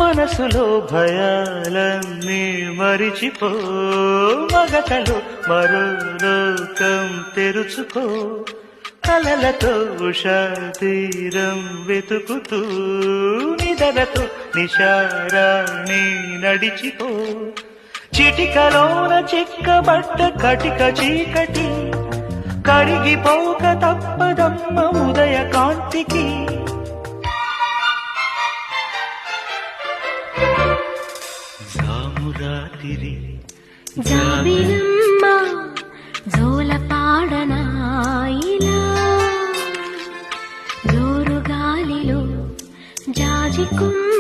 మనసులో భయాలన్నీ మరిచిపో మగతలో మరో లోకం తెరుచుకో కలలతో ఉషా తీరం వెతుకుతూ నిదలతో నిశారాణి నడిచిపో చిటికలోన చిక్కబడ్డ కటిక చీకటి కరిగిపోక తప్పదమ్మ ఉదయ కాంతికి జామురాతిరి జాబిలమ్మ జోల పాడనా ఇలా జోరు గాలిలో జాజికుమ్మ